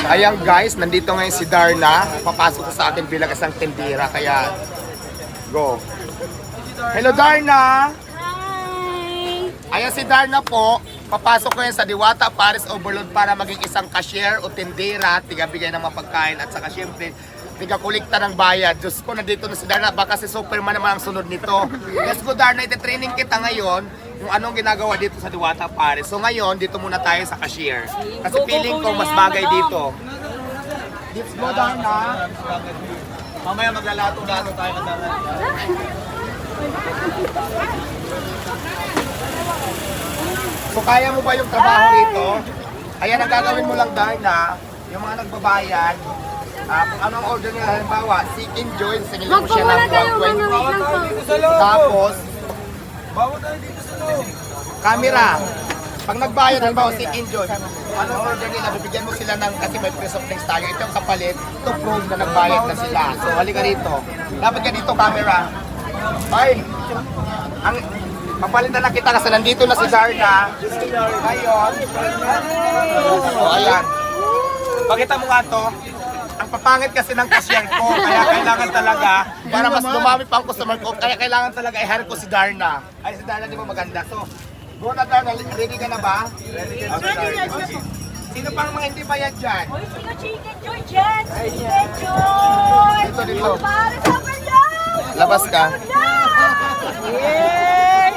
Ayan guys, nandito ngayon si Darna. Papasok sa atin bilang isang tindira, kaya go. Hello Darna! Hi! Ayan si Darna po. Papasok ngayon sa Diwata Paris Overload para maging isang cashier o tindira, tigabigay ng mga pagkain at saka syempre tigakulikta ng bayad. Diyos ko, nandito na si Darna. Baka si Superman naman ang sunod nito. Let's go Darna, iti-training kita ngayon kung anong ginagawa dito sa Diwata Paris. So ngayon, dito muna tayo sa cashier. Kasi feeling ko mas bagay dito. Let's go Darna. Mamaya maglalato-lato tayo ng Darna. So kaya mo ba yung trabaho rito? Ayan, ang gagawin mo lang Darna, yung mga nagbabayad, kung anong order nila, halimbawa, seek and join, singin mo siya ng 120. Tapos, camera. Pag nagbayad, halimbawa, seek and join, anong order nila, bibigyan mo sila ng, kasi may press of things tayo, ito yung kapalit, to prove na nagbayad na sila. So, halika rito. Dapat ka dito, camera. Ay, ang papalitan na kita kasi nandito na si Darna. Ngayon, o ayan. Pakita mo nga to. Ang papangit kasi ng cashier ko, kaya kailangan talaga, para mas dumami pa ang customer ko, kaya kailangan talaga i-hire ko si Darna. Ay, si Darna di ba maganda? So, go na Darna, ready ka na ba? Ready ka na. Sino pang mga hindi bayad dyan? Hoy, sino Chicken Joy dyan? Chicken Joy! Dito. Para sa overload! Labas ka. Yay!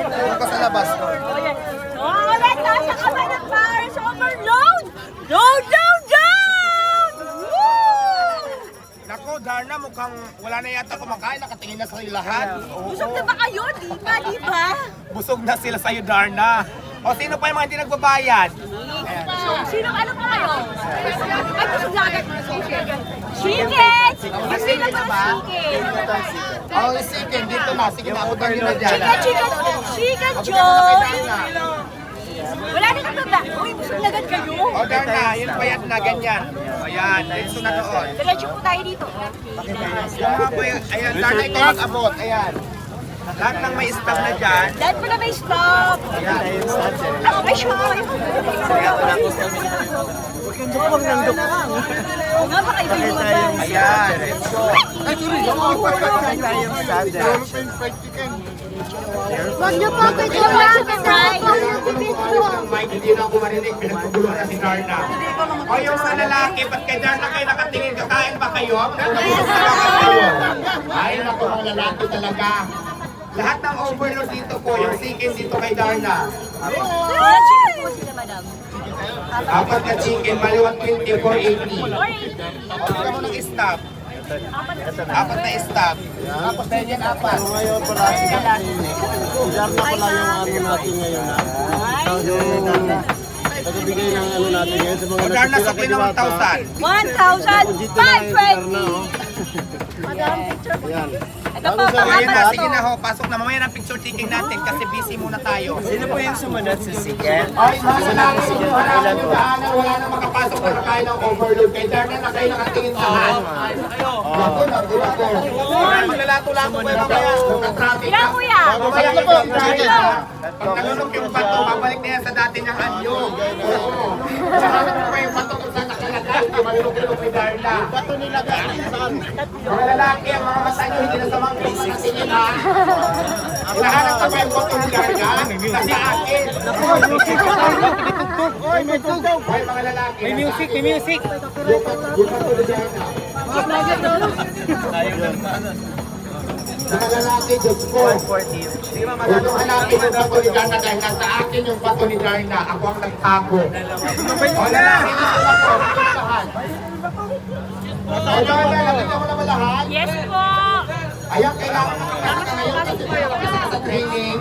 Dito ka sa labas. Ulit, nasa kamay ng Paris Overload! Load, load, load! Woo! Nako, Darna, mukhang wala na yata kumakain, nakatingin na sa'yo lahat. Busog na ba kayo? Di ba? Busog na sila sa'yo, Darna. O sino pa yung mga hindi nagbabayad? Sino ano pa kayo? Ay, busog na agad. Chicken! Sino ba chicken? Oh, chicken, dito na. Sige, naabutan nyo na dyan. Chicken Joy! Wala na ka ba? Uy, busog na agad kayo. O, Darna, yung bayad na, ganyan. O, yan, dito na doon. Diretso po tayo dito. Yung mga boy, ayan, Darna, ikaw mag-abot. Ayan. Lahat ng may stop na dyan. Dahil pala may stop. Ay, sure. Oo nga, baka ibig mo ba? Ayan, let's go. Wag niyo po ako ito lang sa fries. Mike, hindi na ako marinig. Pinagpagulo na si Darna. O, yung mga lalaki, ba't kay Darna kayo nakatingin? Kakain ba kayo? Nabusog na ba kayo? Ay, naku, mga lalaki talaga. Lahat ng overload dito po, yung chicken dito kay Darna. Chicken po sila, madam. Apat na chicken, maliwat 24.80. Bigyan mo ng stop. Apat na stop. Tapos na yan, apat. Ngayon pala Darna pala yung ano natin ngayon ha. Yung nagbibigay ng ano natin ngayon sa mga O Darna, sakli na 1,520. Madam, picture po. Yan. Ito po,1,000. So, ayun na, pangapat sige po. na ho. Pasok na. Mamaya ng picture taking natin kasi busy muna tayo. Sino po yung sumunod sa chicken? Ay, mga lalaki, wala na makapasok na kain ng overload. Kay Darna na kayo nakatingin sa hand. Lato na, lato. Maglalato-lato kayo mamaya. Ang traffic. Ilan, kuya? Mamaya yung Darna. Pag nalunok yung bato, babalik na yan sa dati niyang anyo. Oo. Sahanap mo kayo yung bato kung saan nakalagay. Malunok-lunok ni Darna. Bato nila galing saan? Mga lalaki, ang mga mata nyo hindi na sa mga krisis na sinin ha. Hinahanap ka pa yung bato ni Darna. Kasi akin. Oy, may tugtog! Ay, mga lalaki. May music, may music! Yung bato ni Darna. Mga lalaki, Diyos ko. Huwag yung hanapin yung bato ni Darna dahil nasa akin yung bato ni Darna. Ako ang nagtago. O lalaki, dito na po. O Darna, nakita mo naman lahat? Yes po. Ayan, kailangan mo ka ngayon kasi pinapakita ka sa training.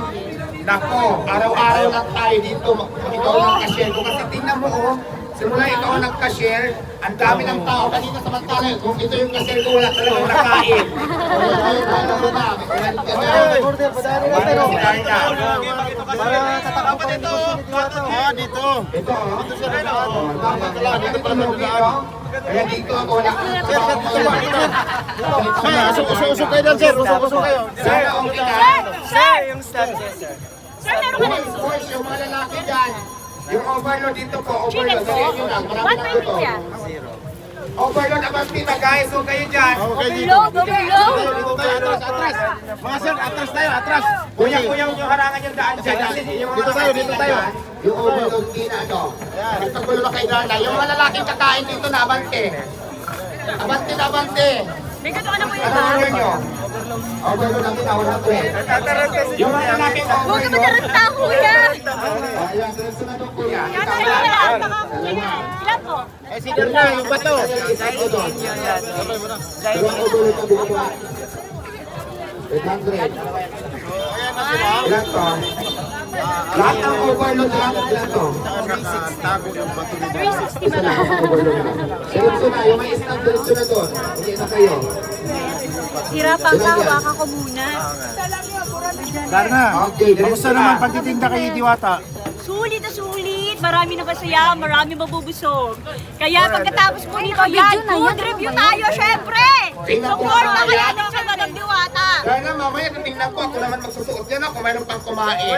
Nako, araw-araw lang tayo dito. Ikaw lang cashier ko. Kasi tingnan mo, oh, simula ikaw ang nag-cashier, ang dami ng tao. Kanina samantala, kung ito yung cashier ko, wala talagang nakain. Si Darna. Ah, dito! Ito, oh. Dito pa mo dito. Kaya dito ako wala. Usok kayo dyan, sir! Usok kayo! Sana okay na. Sir! Yung stand, sir. Sir, meron ka na. Boys, yung mga lalaki dyan, Yung overload dito po, Chicken overload. po. Dalihan nyo lang. Marami na 120 ito. siya. Overload abante na guys. So kayo dyan. Okay, dito. Overload. Dito tayo, atras. Mga sir, atras tayo, atras. Kuya yung harangan yung daan dyan. Dito tayo, dito tayo. Yung overload din ano. Nagtagulo na kay Darna. Yung mga lalaking kakain dito na abante. Abante na abante. May gato ka na po yun Ano ba? order nyo? Overload ang tinawag na 12. Yung mga lalaking Huwag ka overload. mataranta, kuya. Ayan, diretso na doon kuya. Yan na lang. Ilan po? Sino na, yung bato. Dalawang overload ang bumubuha. 800. Ilan to? Lahat ng overload lang. Ilan to? 360 Isa ba na, lang? overload na. Diretso na, yung may isang diretso na doon. Hindi na kayo. Hirapan ka, hawakan ko muna. Darna, Okay, diretso kamusta na. naman pagtitinda kay Diwata? Sulit na sulit. Marami na masaya, marami mabubusog. Kaya pagkatapos po nito, yan, food review tayo, syempre! Support na kaya ng sa Madam Diwata. Kaya na, mamaya tingnan ko, ako naman magsusuot yan ako, mayroon pang kumain.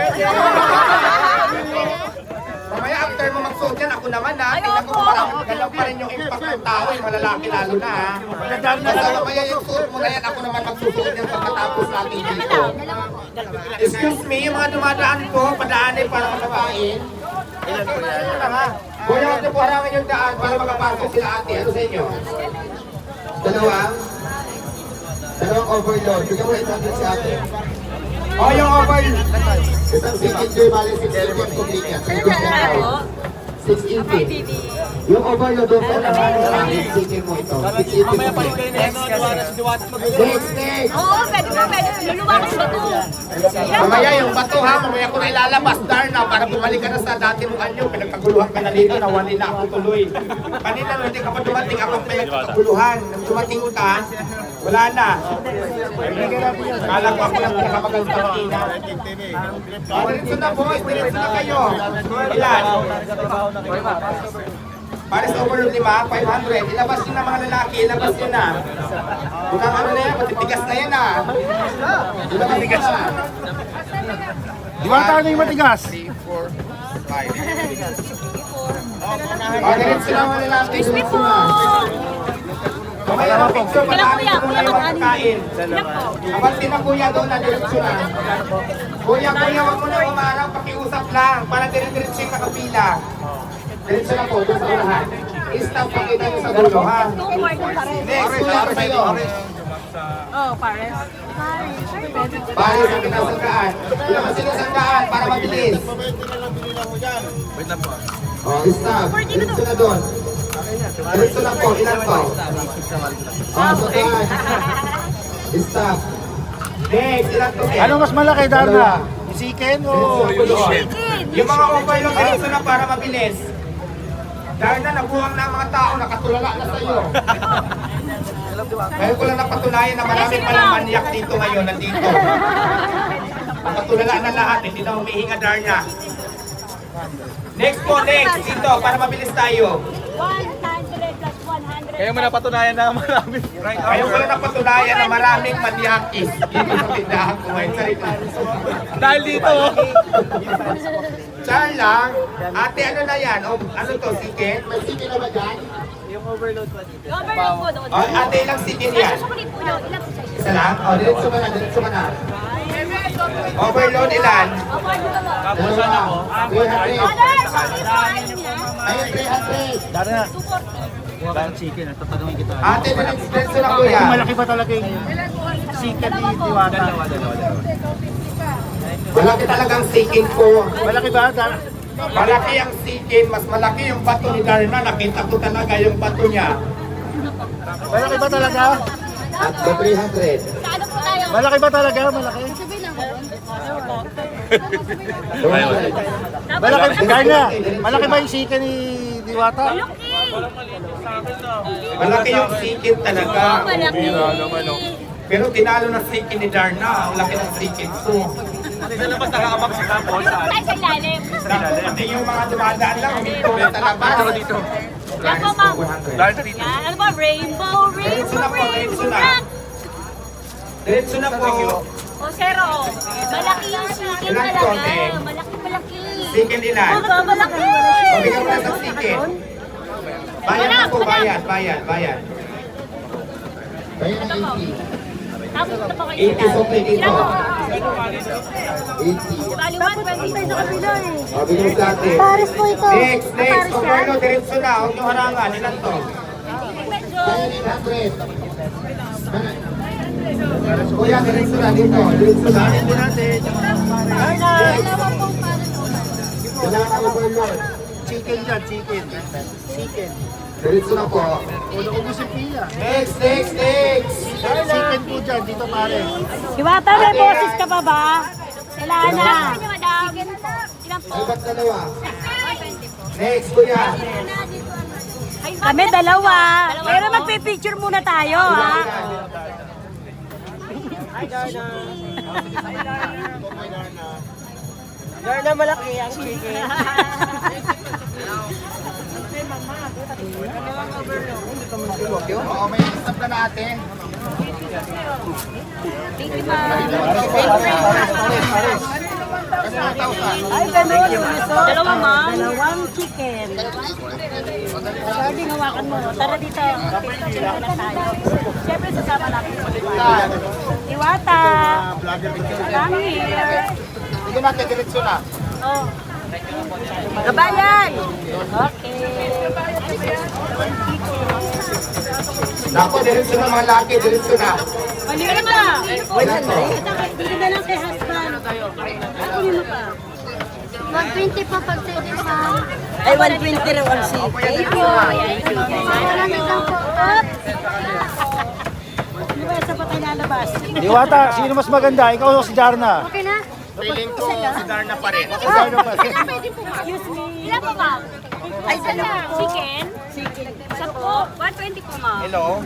Mamaya after mo magsuot yan, ako naman ha. Tingnan ko kung marami galaw pa rin yung impact ng tao, yung malalaki lalo na ha. Basta mamaya yung suot mo na yan, ako naman magsusuot yan pagkatapos natin dito. Excuse me, yung mga dumadaan po, padaanin para makakain. Ilan po yan? Kuya, ito po harangan yung daan para makapasok sila ate. Ano sa inyo? Dalawang overload. Bigyan mo 800 si ate. O, yung overload. Isang chicken joy, bali 680 ang complete yan. Sa ito po. 680. Yung overload doon po naman sa akin, chicken mo ito. 680 complete. Next. Oo, pwede po, pwede. Luluwakas ba ito? Mamaya yung bato ha, mamaya ko na ilalabas, Darna, para bumalik ka na sa dati mong anyo. Pinagkaguluhan ka na dito, nawali na ako tuloy. Kanina, nung hindi ka pa dumating, ako pinagkaguluhan. Nung dumating ka, wala na. Kala ko ako lang pinakamagal sa kanina. Diretso na boys, diretso na kayo. Ilan? Paris overload 500. Ilabas nyo na mga lalaki, ilabas nyo na. Bunang ano na yan, matitigas na yan ah. Ilabas nyo na. Diwata, ano yung matigas? Diretso na mga lalaki. Crispy po! Mamaya ng picture, Kailan patayin kuya? ko Kuya, na yung mag-anin. pagkain. Ilan po? Abante na kuya doon na diretso na. Kuya, wag mo na umarang, pakiusap lang. Para dire-diretso yung nakapila. Diretso na po, doon sa unahan. I-stop pakita nyo sa dulo, ha? Two quarter pares. Next, kuya ko sa'yo. Oh, pares. Paris ang pinasanggaan. Ilabas sila sanggaan para mabilis. Stop. Diretso na doon. Diretso na po, ilan po? Sanggaan. Stop. Next, ilan to? Ano mas malaki, Darna? Yung chicken o Yung mga overload, diretso na para mabilis. Dahil na nabuhang na ang mga tao, nakatulala na sa iyo. Ngayon ko lang napatunayan na marami palang manyak dito ngayon, nandito. Nakatulala na lahat, hindi na humihinga Darna. Next po, next, dito, para mabilis tayo. 100 plus 100. Kaya mo napatunayan na marami. Ngayon ko lang napatunayan na maraming manyakis. Dito sa tindahan ko ngayon, sarili. Dahil dito, oh. Char lang, ate ano na yan? O, ano to, chicken? May chicken na ba dyan? Overload po doon. O, ate ilang chicken yan? Susulit po yun. Ilan po sa isa? Isa lang? O, diretso ka na, diretso ka na. Overload ilan? Dalawa. 300. Father, bakit po ayaw niya? Ayun, 300. Darna, 240. wala ng chicken. Tatanungin kita. Ate, diretso na kuya. Kung malaki ba talaga yung chicken ni Diwata? Malaki talagang chicken ko. Malaki ba, Darna? Malaki ang chicken, mas malaki yung bato ni Darna. Nakita ko talaga yung bato niya. Malaki ba talaga? At 300. Sa ano po tayo? Malaki ba talaga? Malaki? Malaki, Darna, malaki ba yung chicken ni Diwata? Malaki. Malaki yung chicken talaga. Malaki. Pero tinalo ng chicken ni Darna. Ang laki ng chicken ko. Sa labas nakakamag sa tapos. Tayo sa ilalim. Pati yung mga dumadaan lang, dito sa labas. Dito. Yan po, ma'am. Dahil dito. Yan. Ano ba? Rainbow, Diretso na rainbow, po, diretso rainbow. na. Diretso na po. O, zero. Malaki yung chicken Ilan talaga. konti? Malaki. Chicken ilan? Malaki! O, bigyan mo na sa chicken. Bayan na po, bayan. Bayan ng 80. Tapos ito pa kayo. 80 sope dito. 80. Bali, 120 sa kabila eh. O, bigyan mo sa atin. Pares po ito. Next. Overload, diretso na. Huwag nyo harangan. Ilan to? Kuya, diretso na dito. Diretso na. Wala na overload. Chicken dyan, chicken. Chicken. Diretso na po. Ulo ko si Pia. Next. Chicken po dyan, dito pare. Diwata, may boses ka pa ba? Kailangan na. Ilan po? Ay, ba't dalawa? Next, kuya. Kami dalawa. Pero magpipicture muna tayo, ha? Darna malaki ang chicken. Oo, may stop na natin. Thank you, ma'am. Ay, ganun. Dalawa, ma'am. Dalawang chicken. Sabi, hawakan mo. Tara dito. Picture na tayo. Siyempre, sasama natin. Diwata. Come here. Bigyan natin, diretso na. Oh. Gabayan! Okay. Naku, diretso na mga laki, diretso na. Mali ka naman. Wala to. Dito na lang kay husband. Kunin mo pa. 120 po pag sa inyo, ma'am. Ay, 120 raw ang chicken. Thank you. Maraming lang po. Up. Di ba, sa patay lalabas? Diwata, sino mas maganda? Ikaw o si Jarna? Okay na? Feeling ko, si Darna pa rin. Excuse me. Ilan po, ma'am? Ay, dalawa po. Chicken? Chicken. Isa po. 120 po, ma'am. Hello?